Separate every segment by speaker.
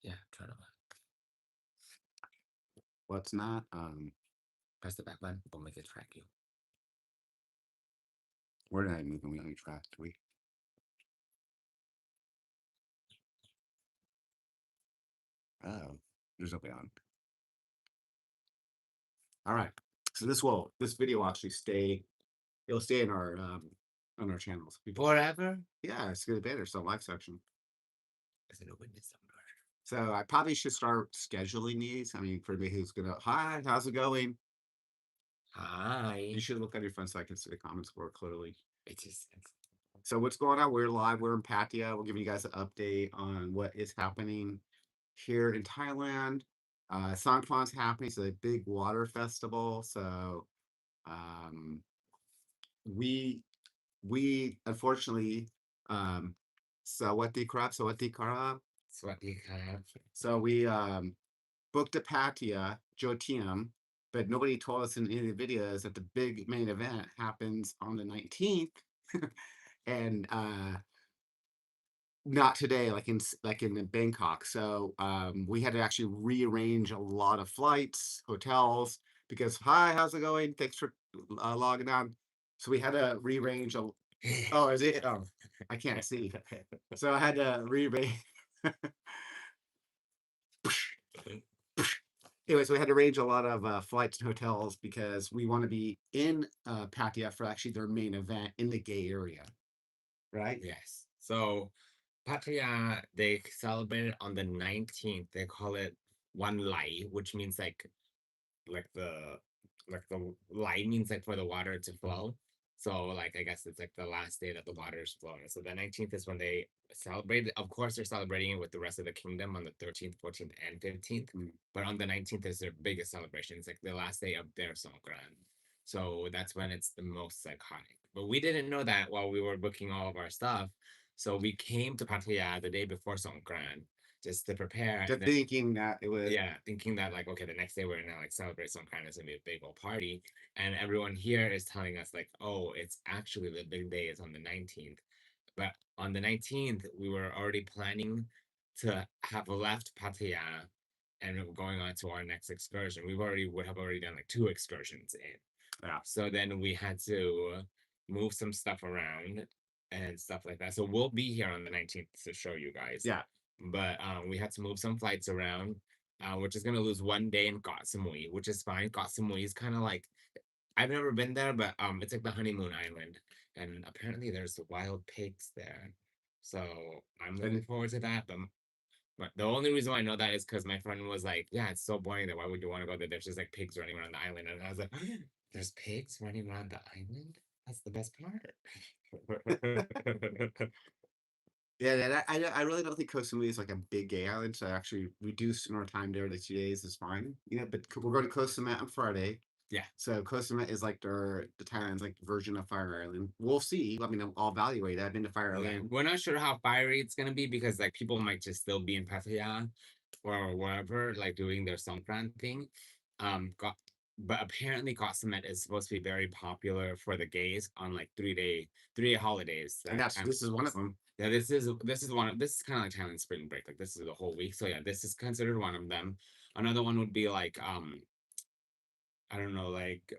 Speaker 1: Yeah, turn on.
Speaker 2: What's not?
Speaker 1: Press the back button. We'll make it track you.
Speaker 2: Where did I move? We only tracked 3. Oh, there's nobody on. All right. So this video will actually stay. It'll stay in our on our channels.
Speaker 1: Forever?
Speaker 2: Yeah, it's gonna be better. So live section.
Speaker 1: Is it a witness somewhere?
Speaker 2: So I probably should start scheduling these. I mean, for me, who's gonna hi, how's it going?
Speaker 1: Hi.
Speaker 2: You should look at your phone so I can see the comments more clearly.
Speaker 1: It just
Speaker 2: So what's going on? We're live. We're in Pattaya. We'll give you guys an update on what is happening here in Thailand. Songkran's happening. It's a big water festival. So um, we unfortunately Sawati Krab.
Speaker 1: Sawatdee krab.
Speaker 2: So we booked a Pattaya Jotium, but nobody told us in any of the videos that the big main event happens on the 19th. And not today, like in Bangkok. So we had to actually rearrange a lot of flights, hotels, because hi, how's it going? Thanks for logging on. So we had to rearrange. Oh, is it? Oh, I can't see. So I had to rearrange. Anyways, we had to arrange a lot of flights and hotels because we want to be in Pattaya for actually their main event in the gay area, right?
Speaker 1: Yes. So Pattaya, they celebrate it on the 19th. They call it One Lai, which means like the the light means like for the water to flow. So like I guess it's like the last day that the water is flowing. So the 19th is when they celebrate it. Of course, they're celebrating it with the rest of the kingdom on the 13th, 14th, and 15th.
Speaker 2: Mm.
Speaker 1: But on the 19th is their biggest celebration. It's like the last day of their Songkran. So that's when it's the most iconic. But we didn't know that while we were booking all of our stuff. So we came to Pattaya the day before Songkran just to prepare.
Speaker 2: Just thinking that it was.
Speaker 1: Yeah, thinking that like okay, the next day we're gonna like celebrate some kind of gonna be a big old party, and everyone here is telling us like, oh, it's actually the big day is on the 19th, but on the 19th we were already planning to have left Pattaya and we're going on to our next excursion. We would have already done like 2 excursions in,
Speaker 2: Yeah.
Speaker 1: so then we had to move some stuff around and stuff like that. So we'll be here on the 19th to show you guys.
Speaker 2: Yeah.
Speaker 1: But we had to move some flights around, which is gonna lose 1 day in Koh Samui, which is fine. Koh Samui is kind of like I've never been there, but it's like the honeymoon island, and apparently there's wild pigs there. So I'm looking forward to that. But the only reason why I know that is because my friend was like, "Yeah, it's so boring that why would you want to go there? There's just like pigs running around the island," and I was like, "There's pigs running around the island? That's the best part."
Speaker 2: Yeah, I really don't think Koh Samui is like a big gay island, so actually reducing our time there to 2 days is fine. But we're going to Koh Samet on Friday.
Speaker 1: Yeah.
Speaker 2: So Koh Samet is like the Thailand's like version of Fire Island. We'll see. I mean, I'll evaluate it. I've been to Fire
Speaker 1: Yeah,
Speaker 2: Island.
Speaker 1: we're not sure how fiery it's gonna be because like people might just still be in Pattaya or wherever, like doing their Songkran thing. Got but apparently Gossamet is supposed to be very popular for the gays on like 3-day holidays.
Speaker 2: And this is one of them.
Speaker 1: Yeah, this is kind of like Thailand spring break. Like this is the whole week. So yeah, this is considered one of them. Another one would be like I don't know, like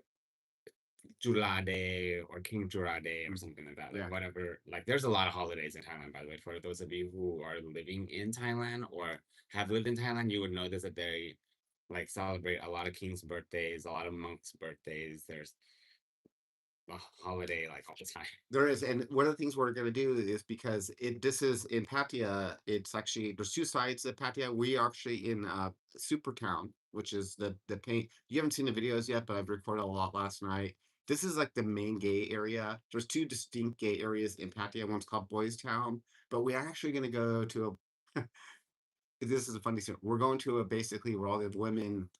Speaker 1: Jula Day or King Jura Day or something like that. Like
Speaker 2: Yeah.
Speaker 1: whatever. Like there's a lot of holidays in Thailand, by the way. For those of you who are living in Thailand or have lived in Thailand, you would notice that they like celebrate a lot of kings' birthdays, a lot of monks' birthdays. There's a holiday like all the time.
Speaker 2: There is, and one of the things we're going to do is because this is in Pattaya. It's actually there's 2 sides of Pattaya. We are actually in Super Town, which is the paint. You haven't seen the videos yet, but I've recorded a lot last night. This is like the main gay area. There's 2 distinct gay areas in Pattaya. One's called Boys Town, but we're actually going to go to a. This is a funny story. We're going to a basically where all the women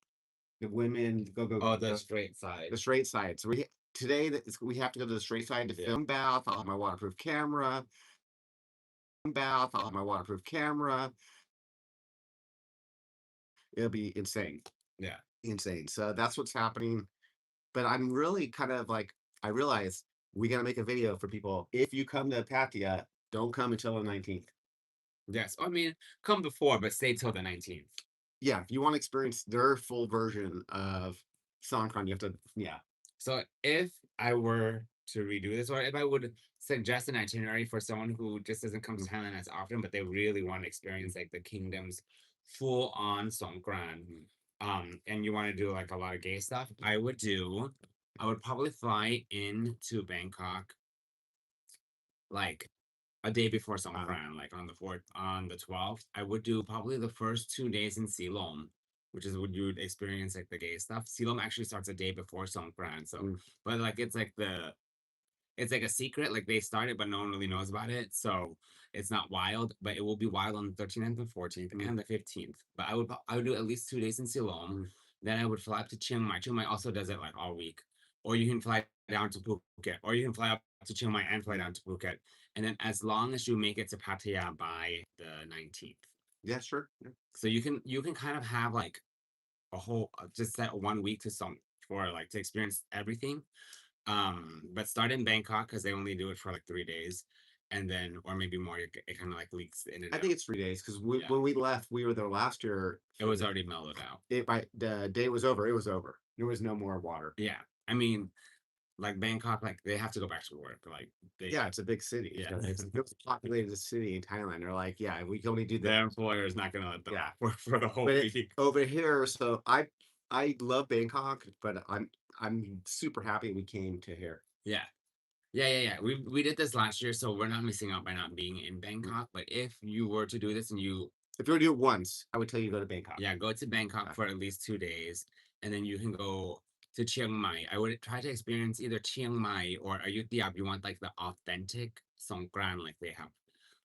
Speaker 1: Oh, the straight side.
Speaker 2: the straight side. So we have to go to the straight side to film bath. I'll have my waterproof camera. It'll be insane.
Speaker 1: Yeah.
Speaker 2: Insane. So that's what's happening. But I'm really kind of like I realize we gotta make a video for people. If you come to Pattaya, don't come until the 19th.
Speaker 1: Yes. I mean, come before, but stay till the 19th.
Speaker 2: Yeah, if you want to experience their full version of Songkran, you have to. Yeah.
Speaker 1: So if I were to redo this, or if I would suggest an itinerary for someone who just doesn't come to
Speaker 2: Mm,
Speaker 1: Thailand as often, but they really want to
Speaker 2: mm,
Speaker 1: experience like the kingdom's full on Songkran,
Speaker 2: mm,
Speaker 1: and you want to do like a lot of gay stuff, I would probably fly into Bangkok like a day before
Speaker 2: uh,
Speaker 1: Songkran, like on the 4th, on the 12th. I would do probably the first 2 days in Silom, which is when you would experience like the gay stuff. Silom actually starts a day before Songkran, so
Speaker 2: mm,
Speaker 1: but like it's like a secret, like they started, but no one really knows about it. So it's not wild, but it will be wild on the 13th and 14th
Speaker 2: mm,
Speaker 1: and the 15th. But I would do at least 2 days in Silom.
Speaker 2: mm.
Speaker 1: Then I would fly up to Chiang Mai. Chiang Mai also does it like all week. Or you can fly down to Phuket, or you can fly up to Chiang Mai and fly
Speaker 2: Mm.
Speaker 1: down to Phuket. And then as long as you make it to Pattaya by the 19th.
Speaker 2: Yeah, sure. Yeah.
Speaker 1: So you can kind of have like a whole just that 1 week to some for like to experience everything, but start in Bangkok because they only do it for like 3 days, and then or maybe more. It kind of like leaks in and
Speaker 2: I think
Speaker 1: out.
Speaker 2: it's 3 days because
Speaker 1: Yeah,
Speaker 2: when we left, we were there last year.
Speaker 1: it was already mellowed out.
Speaker 2: It by the day was over. It was over. There was no more water.
Speaker 1: Yeah, I mean, like Bangkok, like they have to go back to work. Like they,
Speaker 2: Yeah, it's a big city.
Speaker 1: yeah,
Speaker 2: It's the most populated city in Thailand. They're like, yeah, we can only do the.
Speaker 1: their employer is not gonna let them
Speaker 2: Yeah,
Speaker 1: off work for the whole
Speaker 2: but
Speaker 1: week.
Speaker 2: over here, so I love Bangkok, but I'm super happy we came to here.
Speaker 1: Yeah, yeah. We did this last year, so we're not missing out by not being in
Speaker 2: Mm.
Speaker 1: Bangkok. But if you were to do this and you
Speaker 2: If you were to do it once, I would tell you to go to Bangkok.
Speaker 1: yeah, go to Bangkok
Speaker 2: Uh,
Speaker 1: for at least 2 days, and then you can go to Chiang Mai. I would try to experience either Chiang Mai or Ayutthaya if you want like the authentic Songkran, like they have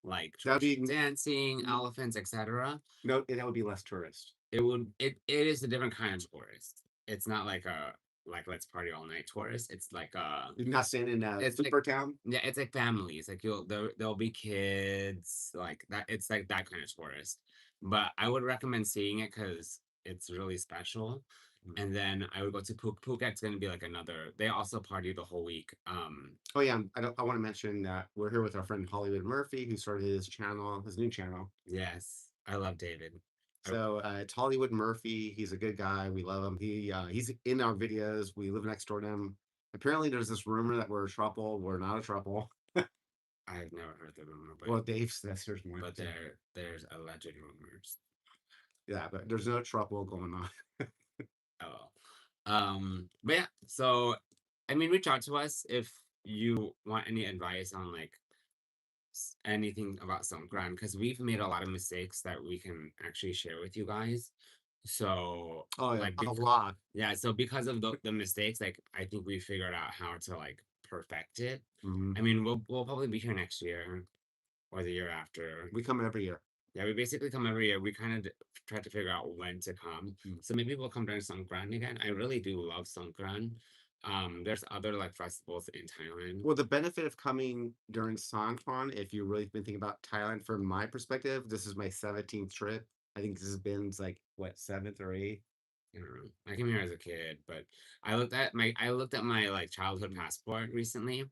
Speaker 1: like
Speaker 2: that'd
Speaker 1: traditional
Speaker 2: be
Speaker 1: dancing, elephants, etc.
Speaker 2: no, that would be less tourist.
Speaker 1: It is a different kind of tourist. It's not like a like let's party all night tourist. It's like
Speaker 2: You're not staying in a
Speaker 1: it's like
Speaker 2: super town.
Speaker 1: yeah, it's like families. Like there'll be kids like that. It's like that kind of tourist. But I would recommend seeing it because it's really special.
Speaker 2: Mm.
Speaker 1: And then I would go to Phuket's gonna be like another. They also party the whole week.
Speaker 2: Oh yeah, I want to mention that we're here with our friend Hollywood Murphy, who started his channel, his new channel.
Speaker 1: Yes, I love David. I,
Speaker 2: So it's Hollywood Murphy. He's a good guy. We love him. He's in our videos. We live next door to him. Apparently, there's this rumor that we're a trouble. We're not a trouble.
Speaker 1: I've never heard the rumor,
Speaker 2: Well, Dave says there's one.
Speaker 1: but there's alleged rumors.
Speaker 2: Yeah, but there's no trouble going on.
Speaker 1: Oh, but yeah. So I mean, reach out to us if you want any advice on like anything about Songkran because we've made a lot of mistakes that we can actually share with you guys. So
Speaker 2: Oh yeah,
Speaker 1: like
Speaker 2: a lot.
Speaker 1: yeah, so because of the mistakes, like I think we figured out how to like perfect it.
Speaker 2: Mhm.
Speaker 1: I mean, we'll probably be here next year or the year after.
Speaker 2: We come every year.
Speaker 1: Yeah, we basically come every year. We kind of try to figure out when to come.
Speaker 2: Mm.
Speaker 1: So maybe we'll come during Songkran again. I really do love Songkran. There's other like festivals in Thailand.
Speaker 2: Well, the benefit of coming during Songkran, if you've really been thinking about Thailand, from my perspective, this is my 17th trip. I think this has been like what, seventh or eighth.
Speaker 1: I don't know. I came here as a kid, but I looked at my like childhood passport recently,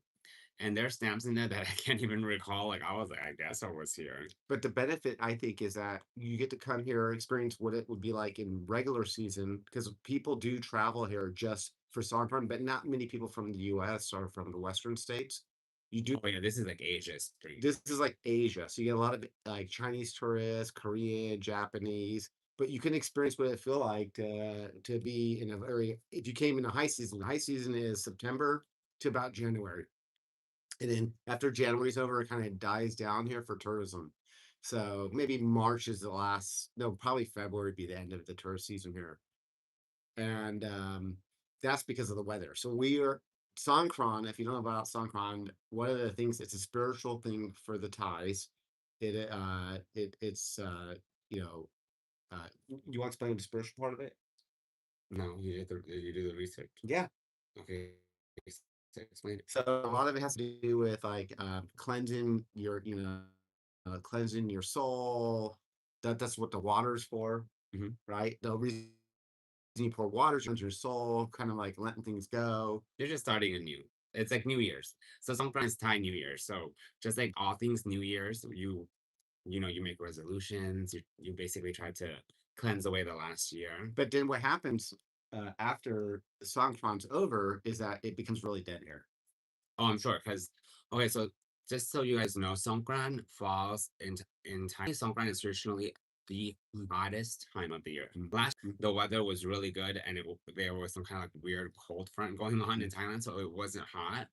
Speaker 1: and there's stamps in there that I can't even recall. Like I was like, I guess I was here.
Speaker 2: But the benefit, I think, is that you get to come here, experience what it would be like in regular season, because people do travel here just for Songkran, but not many people from the US or from the Western states. You do.
Speaker 1: Oh yeah, this is like Asia Street.
Speaker 2: This is like Asia, so you get a lot of like Chinese tourists, Korean, Japanese, but you can experience what it feel like to be in a very. If you came in a high season is September to about January, and then after January's over, it kind of dies down here for tourism. So maybe March is the last. No, probably February would be the end of the tourist season here, and that's because of the weather. So we are Songkran. If you don't know about Songkran, one of the things, it's a spiritual thing for the Thais. It's you know you want to explain the spiritual part of it?
Speaker 1: No, you do the research.
Speaker 2: Yeah.
Speaker 1: Okay, explain it.
Speaker 2: So a lot of it has to do with like cleansing your cleansing your soul. That's what the water's for,
Speaker 1: Mhm.
Speaker 2: right? The reason you pour water is your soul, kind of like letting things go.
Speaker 1: You're just starting a new. It's like New Year's. So Songkran is Thai New Year. So just like all things New Year's, you
Speaker 3: you make resolutions. You basically try to cleanse away the last year.
Speaker 2: But then what happens after Songkran's over is that it becomes really dead here.
Speaker 3: Oh, I'm sure. Because okay, so just so you guys know, Songkran falls in Thailand. Songkran is traditionally the hottest time of the year. Last
Speaker 2: Mhm.
Speaker 3: the weather was really good, and there was some kind of like weird cold front going on in
Speaker 2: Mhm.
Speaker 3: Thailand, so it wasn't hot.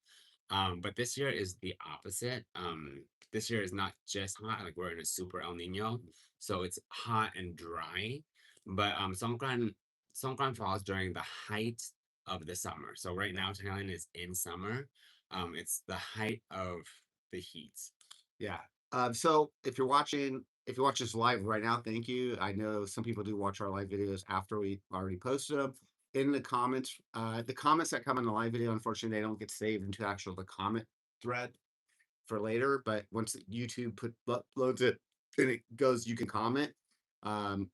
Speaker 3: But this year is the opposite. This year is not just hot, like we're in a super El Nino, so it's hot and dry. But Songkran falls during the height of the summer. So right now Thailand is in summer. It's the height of the heat.
Speaker 2: Yeah. So if you watch this live right now, thank you. I know some people do watch our live videos after we already posted them. In the comments that come in the live video, unfortunately, they don't get saved into actual the comment thread for later. But once YouTube loads it and it goes, you can comment.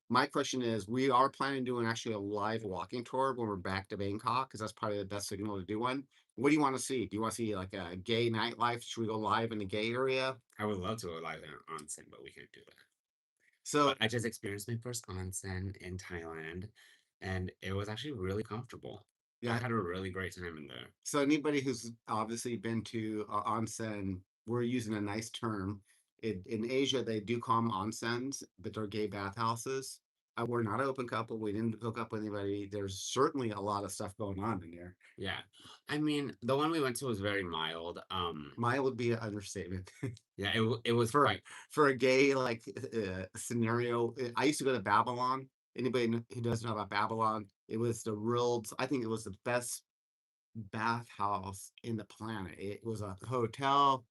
Speaker 2: My question is, we are planning doing actually a live walking tour when we're back to Bangkok because that's probably the best signal to do one. What do you want to see? Do you want to see like a gay nightlife? Should we go live in the gay area?
Speaker 3: I would love to go live in an onsen, but we can't do that.
Speaker 2: So
Speaker 3: But I just experienced my first onsen in Thailand, and it was actually really comfortable. I
Speaker 2: yeah,
Speaker 3: had a really great time in there.
Speaker 2: so anybody who's obviously been to onsen, we're using a nice term. In Asia, they do call them onsens, but they're gay bathhouses. We're not an open couple. We didn't hook up with anybody. There's certainly a lot of stuff going on in there.
Speaker 3: Yeah. I mean, the one we went to was very mild.
Speaker 2: Mine would be an understatement.
Speaker 3: Yeah, it was
Speaker 2: for
Speaker 3: quite
Speaker 2: for a gay like scenario. I used to go to Babylon. Anybody who doesn't know about Babylon, it was the real. I think it was the best bathhouse in the planet. It was a hotel.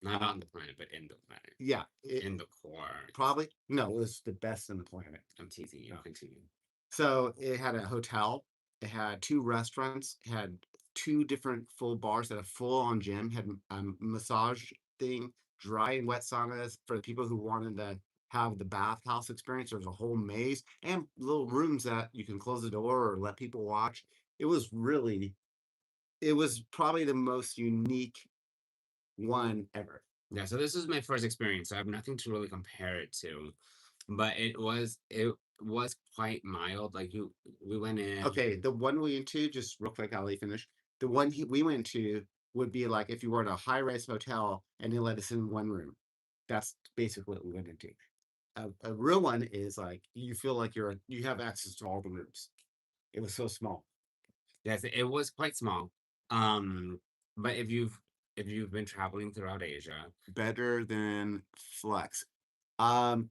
Speaker 3: not on
Speaker 2: Um,
Speaker 3: the planet, but in the planet.
Speaker 2: yeah, it
Speaker 3: In the core.
Speaker 2: probably no, it was the best in the planet.
Speaker 3: I'm teasing you.
Speaker 2: Oh.
Speaker 3: Continue.
Speaker 2: So it had a hotel. It had two restaurants. It had two different full bars. It had a full on gym. Had a massage thing, dry and wet saunas for the people who wanted to have the bathhouse experience. There was a whole maze and little rooms that you can close the door or let people watch. It was really, it was probably the most unique one ever.
Speaker 3: Yeah, so this was my first experience, so I have nothing to really compare it to. But it was quite mild. Like we went in.
Speaker 2: Okay, the one we went to, just real quick, I'll let you finish. The one we went to would be like if you were in a high rise hotel and they let us in one room. That's basically what we went into. A real one is like you feel like you have access to all the rooms. It was so small.
Speaker 3: Yes, it was quite small. Um, but if you've been traveling throughout Asia,
Speaker 2: Better than Flex. Um,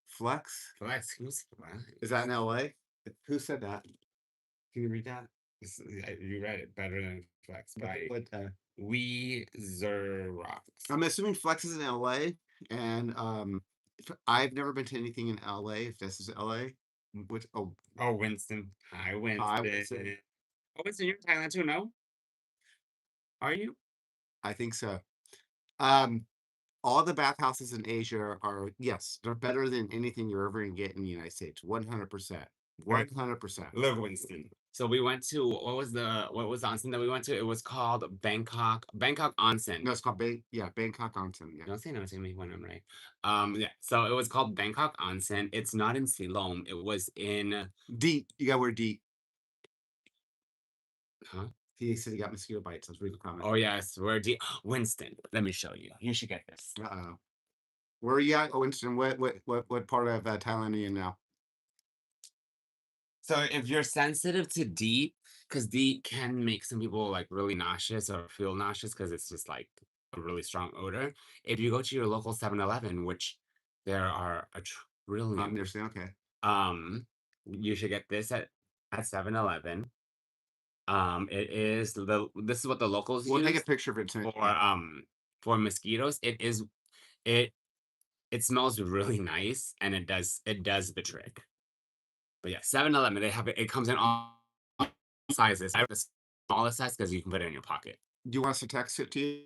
Speaker 2: Flex,
Speaker 3: flex, who's flex?
Speaker 2: is that in LA? Who said that? Can you read that?
Speaker 3: You read it better than flex by
Speaker 2: What
Speaker 3: We Xerox.
Speaker 2: I'm assuming Flex is in LA, and I've never been to anything in LA. If this is LA, which
Speaker 3: Oh, Winston. Hi,
Speaker 2: I would say
Speaker 3: Winston. Oh, Winston, you're in Thailand too, no? Are you?
Speaker 2: I think so. Um, all the bathhouses in Asia are yes, they're better than anything you're ever gonna get in the United States. 100%.
Speaker 3: Okay.
Speaker 2: 100%.
Speaker 3: Look, Winston. So we went to what was the onsen that we went to? It was called Bangkok Onsen.
Speaker 2: No, it's called yeah, Bangkok Onsen. Yeah.
Speaker 3: Don't say no to me when I'm right. Yeah. So it was called Bangkok Onsen. It's not in Siloam. It was in
Speaker 2: Deep. You got word deep.
Speaker 3: huh?
Speaker 2: He said he got mosquito bites. Let's read the comment.
Speaker 3: Oh yes, we're deep. Winston. Let me show you. You should get this.
Speaker 2: Uh-oh. Where are you at, Winston? What part of Thailand are you in now?
Speaker 3: So if you're sensitive to DEET, because DEET can make some people like really nauseous or feel nauseous because it's just like a really strong odor. If you go to your local 7-Eleven, which there are a
Speaker 2: I
Speaker 3: trillion,
Speaker 2: understand. Okay.
Speaker 3: you should get this at 7-Eleven. This is what the locals
Speaker 2: We'll take a
Speaker 3: use
Speaker 2: picture of it tonight.
Speaker 3: for
Speaker 2: Yeah.
Speaker 3: for mosquitoes. It it smells really nice and it does the trick. But yeah, 7-Eleven, they have it. It comes in all sizes. I have the smallest size because you can put it in your pocket.
Speaker 2: Do you want us to text it to you?